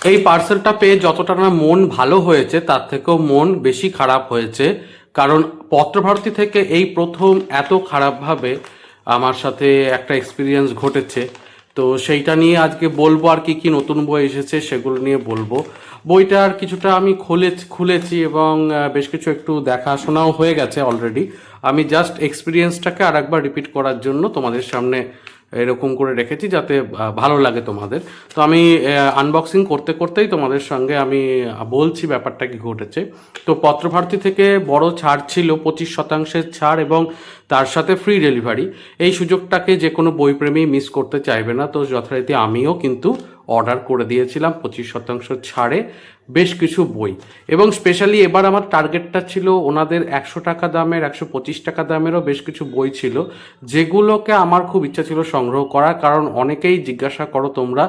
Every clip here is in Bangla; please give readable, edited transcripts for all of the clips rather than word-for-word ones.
এই পার্সেলটা পেয়ে যতটা না মন ভালো হয়েছে তার থেকেও মন বেশি খারাপ হয়েছে। কারণ পত্রভারতী থেকে এই প্রথম এত খারাপভাবে আমার সাথে একটা এক্সপিরিয়েন্স ঘটেছে। তো সেইটা নিয়ে আজকে বলবো, আর কি কি নতুন বই এসেছে সেগুলো নিয়ে বলবো। বইটার কিছুটা আমি খুলেছি এবং বেশ কিছু একটু দেখাশোনাও হয়ে গেছে অলরেডি। আমি জাস্ট এক্সপিরিয়েন্সটাকে আর একবার রিপিট করার জন্য তোমাদের সামনে এরকম করে রেখেছি, যাতে ভালো লাগে তোমাদের। তো আমি আনবক্সিং করতে করতেই তোমাদের সঙ্গে আমি বলছি ব্যাপারটা কি ঘটেছে। তো পত্রভারতী থেকে বড় ছাড় ছিল, 25% ছাড় এবং তার সাথে ফ্রি ডেলিভারি। এই সুযোগটাকে যে কোনো বইপ্রেমী মিস করতে চাইবে না। তো যথারীতি আমিও কিন্তু অর্ডার করে দিয়েছিলাম 25% ছাড়ে বেশ কিছু বই। এবং স্পেশালি এবার আমার টার্গেটটা ছিল ওনাদের 100 টাকা দামের, 125 টাকা দামেরও বেশ কিছু বই ছিল, যেগুলোকে আমার খুব ইচ্ছা ছিল সংগ্রহ করার। কারণ অনেকেই জিজ্ঞাসা করো তোমরা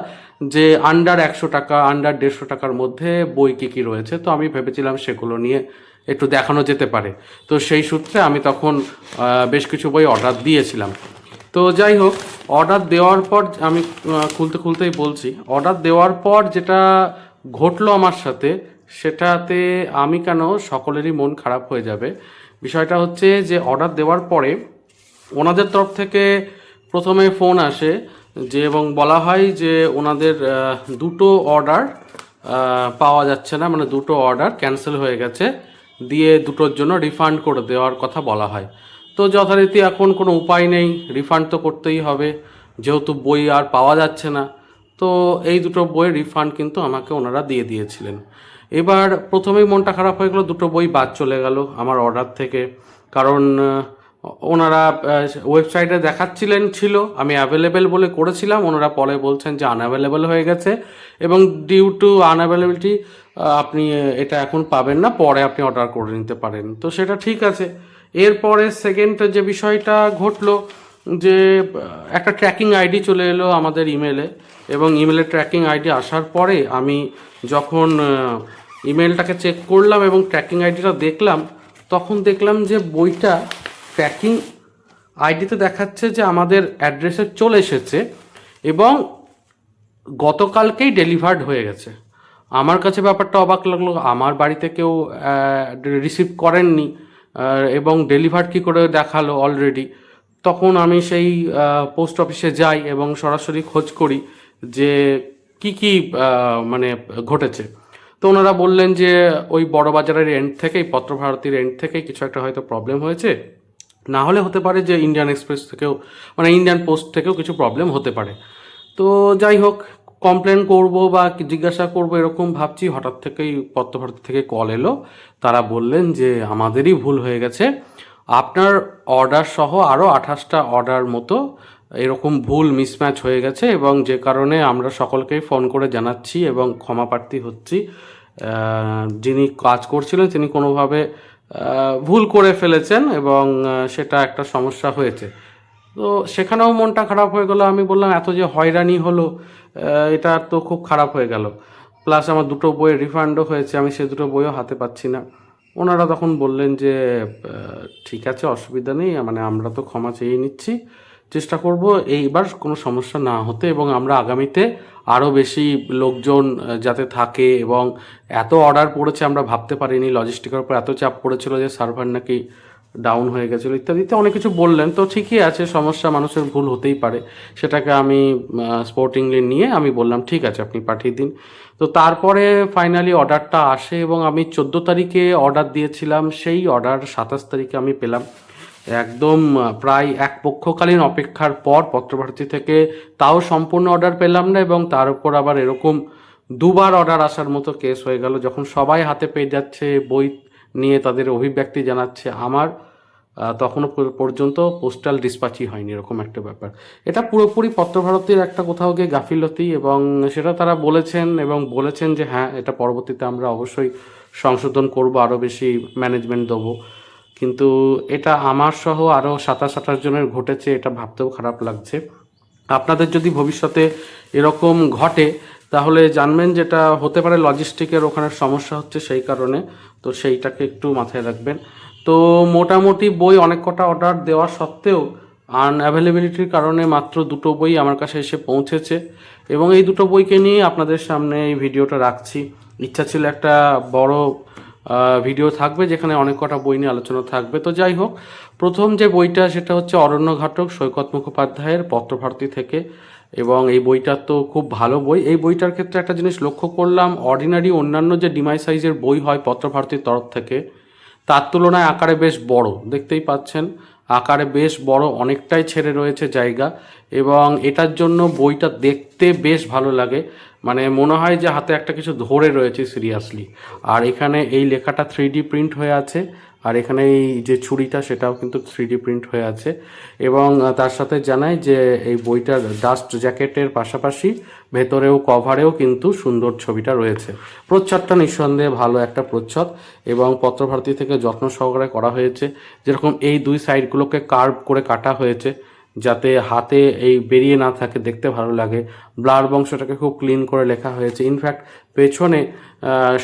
যে আন্ডার 100 টাকা, আন্ডার 150 টাকার মধ্যে বই কী কী রয়েছে। তো আমি ভেবেছিলাম সেগুলো নিয়ে একটু দেখানো যেতে পারে। তো সেই সূত্রে আমি তখন বেশ কিছু বই অর্ডার দিয়েছিলাম। তো যাই হোক, অর্ডার দেওয়ার পর আমি খুলতেই বলছি, অর্ডার দেওয়ার পর যেটা ঘটলো আমার সাথে, সেটাতে আমি কেন সকলেরই মন খারাপ হয়ে যাবে। বিষয়টা হচ্ছে যে অর্ডার দেওয়ার পরে ওনাদের তরফ থেকে প্রথমে ফোন আসে যে, এবং বলা হয় যে ওনাদের দুটো অর্ডার পাওয়া যাচ্ছে না, মানে দুটো অর্ডার ক্যান্সেল হয়ে গেছে, দিয়ে দুটোর জন্য রিফান্ড করে দেওয়ার কথা বলা হয়। তো যথারীতি এখন কোনো উপায় নেই, রিফান্ড তো করতেই হবে, যেহেতু বই আর পাওয়া যাচ্ছে না। তো এই দুটো বইয়ের রিফান্ড কিন্তু আমাকে ওনারা দিয়ে দিয়েছিলেন। এবার প্রথমেই মনটা খারাপ হয়ে গেলো, দুটো বই বাদ চলে গেল আমার অর্ডার থেকে। কারণ ওনারা ওয়েবসাইটে দেখাচ্ছিলেন ছিল আমি অ্যাভেলেবেল বলে করেছিলাম, ওনারা পরে বলছেন যে আনঅ্যাভেলেবেল হয়ে গেছে এবং ডিউ টু আনঅ্যাভেলেবিলিটি আপনি এটা এখন পাবেন না, পরে আপনি অর্ডার করে নিতে পারেন। তো সেটা ঠিক আছে। এরপরে সেকেন্ড যে বিষয়টা ঘটলো, যে একটা ট্র্যাকিং আইডি চলে এলো আমাদের ইমেলে, এবং ইমেলে ট্র্যাকিং আইডি আসার পরে আমি যখন ইমেলটাকে চেক করলাম এবং ট্র্যাকিং আইডিটা দেখলাম, তখন দেখলাম যে বইটা ট্র্যাকিং আইডিতে দেখাচ্ছে যে আমাদের অ্যাড্রেসে চলে এসেছে এবং গতকালকেই ডেলিভার্ড হয়ে গেছে। আমার কাছে ব্যাপারটা অবাক লাগলো, আমার বাড়িতে কেউ রিসিভ করেননি এবং ডেলিভার্ড কী করে দেখালো অলরেডি। তখন আমি সেই পোস্ট অফিসে যাই এবং সরাসরি খোঁজ করি যে কি কি মানে ঘটেছে। তো ওনারা বললেন যে ওই বড় বাজারের এন্ড থেকেই, পত্রভারতীর এন্ড থেকেই কিছু একটা হয়তো প্রবলেম হয়েছে, না হলে হতে পারে যে ইন্ডিয়ান এক্সপ্রেস থেকেও, মানে ইন্ডিয়ান পোস্ট থেকেও কিছু প্রবলেম হতে পারে। তো যাই হোক, কমপ্লেন করব বা জিজ্ঞাসা করব এরকম ভাবছি, হঠাৎ থেকেই পত্রভারতী থেকে কল এলো। তারা বললেন যে আমাদেরই ভুল হয়ে গেছে, আপনার অর্ডার সহ আরও 28টা অর্ডার মতো এরকম ভুল মিসম্যাচ হয়ে গেছে, এবং যে কারণে আমরা সকলকেই ফোন করে জানাচ্ছি এবং ক্ষমাপ্রার্থী হচ্ছি। যিনি কাজ করছিলেন তিনি কোনোভাবে ভুল করে ফেলেছেন এবং সেটা একটা সমস্যা হয়েছে। তো সেখানেও মনটা খারাপ হয়ে গেলো। আমি বললাম এত যে হয়রানি হলো, এটা তো খুব খারাপ হয়ে গেল। প্লাস আমার দুটো বইয়ের রিফান্ডও হয়েছে, আমি সে দুটো বইও হাতে পাচ্ছি না। ওনারা তখন বললেন যে ঠিক আছে, অসুবিধা নেই, মানে আমরা তো ক্ষমা চেয়ে নিচ্ছি, চেষ্টা করব এইবার কোনো সমস্যা না হতে, এবং আমরা আগামীতে আরও বেশি লোকজন যাতে থাকে। এবং এত অর্ডার পড়েছে আমরা ভাবতে পারিনি, লজিস্টিকের উপর এত চাপ পড়েছিল যে সার্ভার নাকি ডাউন হয়ে গেছিলো ইত্যাদিতে অনেক কিছু বললেন। তো ঠিকই আছে, সমস্যা, মানুষের ভুল হতেই পারে। সেটাকে আমি স্পোর্টিংলি নিয়ে আমি বললাম ঠিক আছে আপনি পাঠিয়ে দিন। তো তারপরে ফাইনালি অর্ডারটা আসে এবং আমি 14 তারিখে অর্ডার দিয়েছিলাম, সেই অর্ডার 27 তারিখে আমি পেলাম। একদম প্রায় এক পক্ষকালীন অপেক্ষার পর পত্রভারতী থেকে, তাও সম্পূর্ণ অর্ডার পেলাম না, এবং তার উপর আবার এরকম দুবার অর্ডার আসার মতো কেস হয়ে গেল। যখন সবাই হাতে পেয়ে যাচ্ছে বই নিয়ে তাদের অভিব্যক্তি জানাচ্ছে, আমার তখনও পর্যন্ত পোস্টাল ডিসপ্যাচই হয়নি, এরকম একটা ব্যাপার। এটা পুরোপুরি পত্রভারতীর একটা কোথাও গিয়ে গাফিলতি, এবং সেটা তারা বলেছেন এবং বলেছেন যে হ্যাঁ এটা পরবর্তীতে আমরা অবশ্যই সংশোধন করব, আরও বেশি ম্যানেজমেন্ট দেবো। কিন্তু এটা আমার সহ আরও 27-28 জনের ঘটেছে, এটা ভাবতেও খারাপ লাগছে। আপনাদের যদি ভবিষ্যতে এরকম ঘটে তাহলে জানবেন, যেটা হতে পারে লজিস্টিকের ওখানে সমস্যা হচ্ছে সেই কারণে। তো সেইটাকে একটু মাথায় রাখবেন। তো মোটামুটি বই অনেক কটা অর্ডার দেওয়া সত্ত্বেও আনঅ্যাভেলেবিলিটির কারণে মাত্র দুটো বই আমার কাছে এসে পৌঁছেছে, এবং এই দুটো বইকে নিয়ে আপনাদের সামনে এই ভিডিওটা রাখছি। ইচ্ছা ছিল একটা বড় ভিডিও থাকবে যেখানে অনেক কটা বই নিয়ে আলোচনা থাকবে। তো যাই হোক, প্রথম যে বইটা সেটা হচ্ছে অরণ্যঘাটক সৈকত মুখোপাধ্যায়ের পত্রভারতী থেকে, এবং এই বইটা তো খুব ভালো বই। এই বইটার ক্ষেত্রে একটা জিনিস লক্ষ্য করলাম, অর্ডিনারি অন্যান্য যে ডিমাই সাইজের বই হয় পত্রভারতীর তরফ থেকে, তার তুলনায় আকারে বেশ বড়, দেখতেই পাচ্ছেন আকারে বেশ বড়, অনেকটাই ছেড়ে রয়েছে জায়গা, এবং এটার জন্য বইটা দেখতে বেশ ভালো লাগে, মানে মনে হয় যে হাতে একটা কিছু ধরে রয়েছে সিরিয়াসলি। আর এখানে এই লেখাটা 3D প্রিন্ট হয়ে আছে, আর এখানে এই যে ছুরিটা সেটাও কিন্তু 3D প্রিন্ট হয়ে আছে। এবং তার সাথে জানাই যে এই বইটার ডাস্ট জ্যাকেটের পাশাপাশি ভেতরেও কভারেও কিন্তু সুন্দর ছবিটা রয়েছে। প্রচ্ছদটা নিঃসন্দেহে ভালো একটা প্রচ্ছদ, এবং পত্রভারতী থেকে যত্ন সহকারে করা হয়েছে। যেরকম এই দুই সাইডগুলোকে কার্ভ করে কাটা হয়েছে যাতে হাতে এই বেরিয়ে না থাকে, দেখতে ভালো লাগে। ব্লার বংশটাকে খুব ক্লিন করে লেখা হয়েছে। ইনফ্যাক্ট পেছনে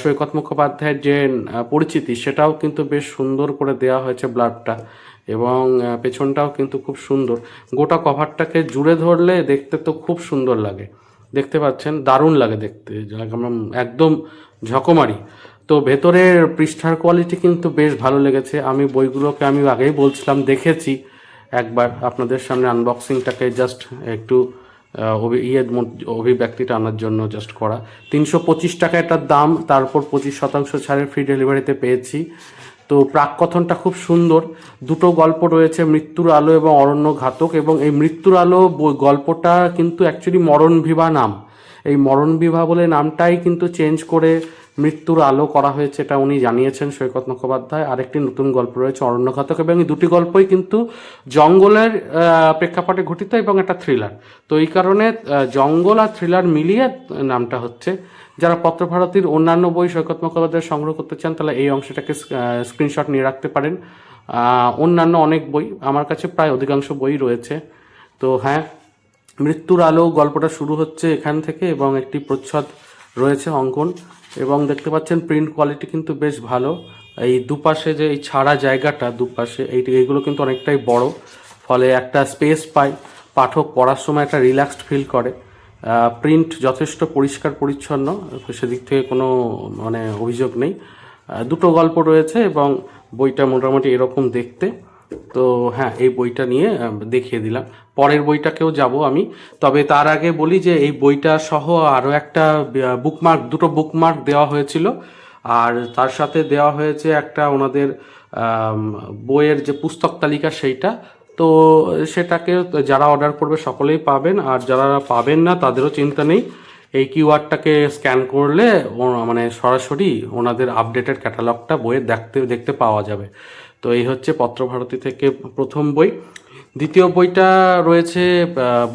সৈকত মুখোপাধ্যায়ের যে পরিচিতি সেটাও কিন্তু বেশ সুন্দর করে দেওয়া হয়েছে ব্লারটা, এবং পেছনটাও কিন্তু খুব সুন্দর। গোটা কভারটাকে জুড়ে ধরলে দেখতে তো খুব সুন্দর লাগে, দেখতে পাচ্ছেন দারুণ লাগে দেখতে, একদম ঝকমারি। তো ভেতরের পৃষ্ঠার কোয়ালিটি কিন্তু বেশ ভালো লেগেছে। আমি বইগুলোকে আমি আগেই বলছিলাম দেখেছি একবার, আপনাদের সামনে আনবক্সিংটাকে জাস্ট একটু অভিব্যক্তিটা আনার জন্য জাস্ট করা। 325 টাকা এটার দাম, তারপর 25% ছাড়ের ফ্রি ডেলিভারিতে পেয়েছি। তো প্রাককথনটা খুব সুন্দর। দুটো গল্প রয়েছে, মৃত্যুর আলো এবং অরণ্যঘাতক, এবং এই মৃত্যুর আলো গল্পটা কিন্তু অ্যাকচুয়ালি মরণবিভা নাম। এই মরণবিভা বলে নামটাই কিন্তু চেঞ্জ করে মৃত্যুর আলো করা হয়েছে, এটা উনি জানিয়েছেন সৈকত মুখোপাধ্যায়। আরেকটি নতুন গল্প রয়েছে অরণ্যঘাতক, এবং এই দুটি গল্পই কিন্তু জঙ্গলের প্রেক্ষাপটে ঘটিত এবং একটা থ্রিলার। তো এই কারণে জঙ্গল আর থ্রিলার মিলিয়ে নামটা হচ্ছে। যারা পত্রভারতীর অন্যান্য বই সৈকত মুখোপাধ্যায় সংগ্রহ করতে চান তাহলে এই অংশটাকে স্ক্রিনশট নিয়ে রাখতে পারেন। অন্যান্য অনেক বই আমার কাছে, প্রায় অধিকাংশ বই রয়েছে। তো হ্যাঁ, মৃত্যুর আলো গল্পটা শুরু হচ্ছে এখান থেকে, এবং একটি প্রচ্ছদ রয়েছে অঙ্কন, এবং দেখতে পাচ্ছেন প্রিন্ট কোয়ালিটি কিন্তু বেশ ভালো। এই দুপাশে যে এই ছাড়া জায়গাটা দুপাশে এইগুলো কিন্তু অনেকটাই বড়, ফলে একটা স্পেস পায়, পাঠক পড়ার সময় একটা রিল্যাক্সড ফিল করে। প্রিন্ট যথেষ্ট পরিষ্কার পরিচ্ছন্ন, সেদিক থেকে কোনো মানে অভিযোগ নেই। দুটো গল্প রয়েছে এবং বইটা মোটামুটি এরকম দেখতে। তো হ্যাঁ, এই বইটা নিয়ে দেখিয়ে দিলাম। পরের বইটাকেও যাব আমি, তবে তার আগে বলি যে এই বইটা সহ আরও একটা বুকমার্ক, দুটো বুকমার্ক দেওয়া হয়েছিল, আর তার সাথে দেওয়া হয়েছে একটা ওনাদের বইয়ের যে পুস্তক তালিকা সেইটা। তো সেটাকে যারা অর্ডার করবে সকলেই পাবেন, আর যারা পাবেন না তাদেরও চিন্তা নেই। এই কিউআরটাকে স্ক্যান করলে মানে সরাসরি ওনাদের আপডেটেড ক্যাটালগটা বইয়ের দেখতে পাওয়া যাবে। তো এই হচ্ছে পত্রভারতী থেকে প্রথম বই। দ্বিতীয় বইটা রয়েছে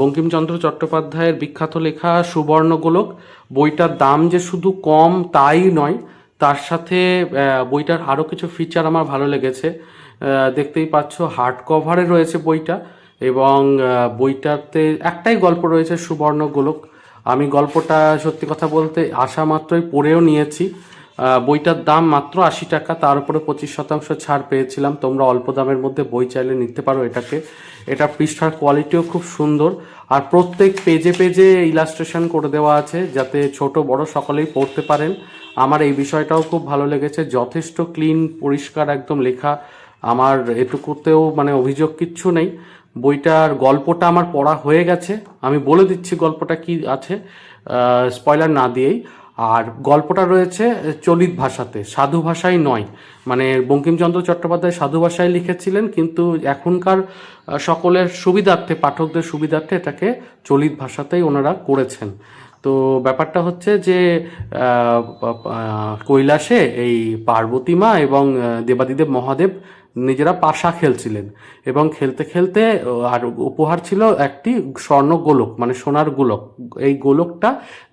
বঙ্কিমচন্দ্র চট্টোপাধ্যায়ের বিখ্যাত লেখা সুবর্ণগোলক। বইটার দাম যে শুধু কম তাই নয়, তার সাথে বইটার আরও কিছু ফিচার আমার ভালো লেগেছে। দেখতেই পাচ্ছ হার্ড কভারে রয়েছে বইটা, এবং বইটাতে একটাই গল্প রয়েছে সুবর্ণগোলক। আমি গল্পটা সত্যি কথা বলতে আসা মাত্রই পড়েও নিয়েছি। বইটার দাম মাত্র 80 টাকা, তার উপরে 25% ছাড় পেয়েছিলাম। তোমরা অল্প দামের মধ্যে বই চাইলে নিতে পারো এটাকে। এটা পৃষ্ঠার কোয়ালিটিও খুব সুন্দর, আর প্রত্যেক পেজে পেজে ইলাস্ট্রেশন করে দেওয়া আছে যাতে ছোট বড় সকলেই পড়তে পারেন। আমার এই বিষয়টাও খুব ভালো লেগেছে, যথেষ্ট ক্লিন পরিষ্কার একদম লেখা। আমার এটুকুতেও মানে অভিযোগ কিচ্ছু নেই। বইটার গল্পটা আমার পড়া হয়ে গেছে, আমি বলে দিচ্ছি গল্পটা কি আছে স্পয়লার না দিয়েই। আর গল্পটা রয়েছে চলিত ভাষাতে, সাধু ভাষায় নয়। মানে বঙ্কিমচন্দ্র চট্টোপাধ্যায় সাধু ভাষায় লিখেছিলেন, কিন্তু এখনকার সকলের সুবিধার্থে, পাঠকদের সুবিধার্থে এটাকে চলিত ভাষাতেই ওনারা করেছেন। তো ব্যাপারটা হচ্ছে যে কৈলাসে এই পার্বতী মা এবং দেবাদিদেব মহাদেব নিজেরা পাশা খেলছিলেন, এবং খেলতে খেলতে আর উপহার ছিল একটি স্বর্ণ গোলক, মানে সোনার গোলক। এই গোলকটা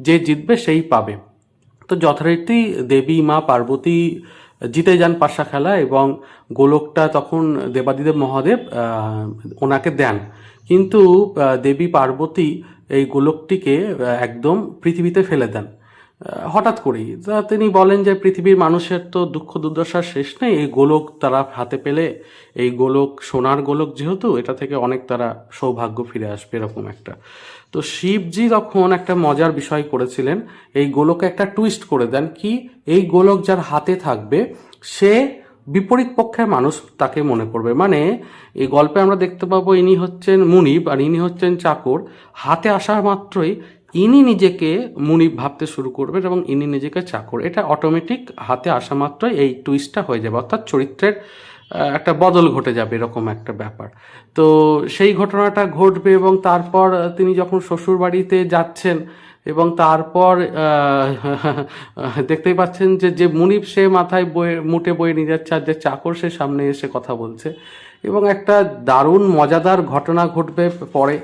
যে জিতবে সেই পাবে। তো যথারীতি দেবী মা পার্বতী জিতে যান পাশা খেলা, এবং গোলকটা তখন দেবাদিদেব মহাদেব ওনাকে দেন। কিন্তু দেবী পার্বতী এই গোলকটিকে একদম পৃথিবীতে ফেলে দেন হঠাৎ করেই। তা তিনি বলেন যে পৃথিবীর মানুষের তো দুঃখ দুর্দশার শেষ নেই, এই গোলক তারা হাতে পেলে, এই গোলক সোনার গোলক যেহেতু, এটা থেকে অনেক তারা সৌভাগ্য ফিরে আসবে, এরকম একটা। তো শিবজি তখন একটা মজার বিষয় করেছিলেন, এই গোলকে একটা টুইস্ট করে দেন কি, এই গোলক যার হাতে থাকবে সে বিপরীত পক্ষের মানুষ তাকে মনে করবে। মানে এই গল্পে আমরা দেখতে পাবো ইনি হচ্ছেন মুনিব আর ইনি হচ্ছেন চাকর। হাতে আসা মাত্রই ইনি নিজেকে মুনিব ভাবতে শুরু করবেন এবং ইনি নিজেকে চাকর। এটা অটোমেটিক হাতে আসা মাত্রই এই টুইস্টটা হয়ে যাবে, অর্থাৎ চরিত্রের একটা বদল ঘটে যাবে, এরকম একটা ব্যাপার। তো সেই ঘটনাটা ঘটবে এবং তারপর তিনি যখন শ্বশুর বাড়িতে যাচ্ছেন এবং তারপর দেখতেই পাচ্ছেন যে যে মুনিব সে মাথায় বয়ে মুটে বয়ে নিয়ে যাচ্ছে আর যে চাকর সে সামনে এসে কথা বলছে এবং একটা দারুণ মজাদার ঘটনা ঘটবে পরে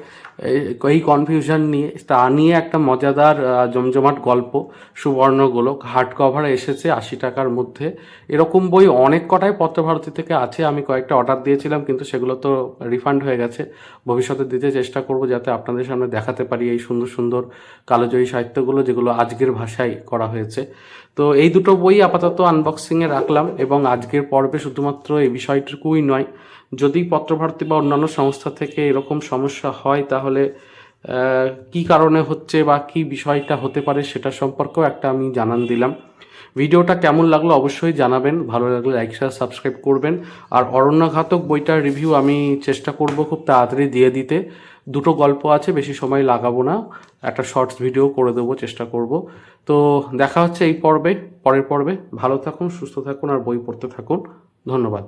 এই কনফিউশন নিয়ে, তা নিয়ে একটা মজাদার জমজমাট গল্প। সুবর্ণ গোলক হার্ড কভারে এসেছে 80 টাকার মধ্যে। এরকম বই অনেক কটাই পত্রভারতী থেকে আছে, আমি কয়েকটা অর্ডার দিয়েছিলাম কিন্তু সেগুলো তো রিফান্ড হয়ে গেছে। ভবিষ্যতে দিতে চেষ্টা করব যাতে আপনাদের সামনে দেখাতে পারি এই সুন্দর সুন্দর কালোজয়ী সাহিত্যগুলো যেগুলো আজকের ভাষায় করা হয়েছে। তো এই দুটো বই আপাতত আনবক্সিংয়ে রাখলাম এবং আজকের পর্বে শুধুমাত্র এই বিষয়টুকুই নয়, যদি পত্রভারতী বা অন্যান্য সংস্থা থেকে এরকম সমস্যা হয় তাহলে কি কারণে হচ্ছে বা কি বিষয়টা হতে পারে সেটা সম্পর্কেও একটা আমি জানান দিলাম। ভিডিওটা কেমন লাগলো অবশ্যই জানাবেন, ভালো লাগলে লাইক শেয়ার সাবস্ক্রাইব করবেন। আর অরণ্যঘাতক বইটার রিভিউ আমি চেষ্টা করব খুব তাড়াতাড়ি দিয়ে দিতে। দুটো গল্প আছে, বেশি সময় লাগাবো না, একটা শর্টস ভিডিও করে দেবো, চেষ্টা করব। তো দেখা হচ্ছে এই পর্বে, পরের পর্বে। ভালো থাকুন, সুস্থ থাকুন আর বই পড়তে থাকুন। ধন্যবাদ।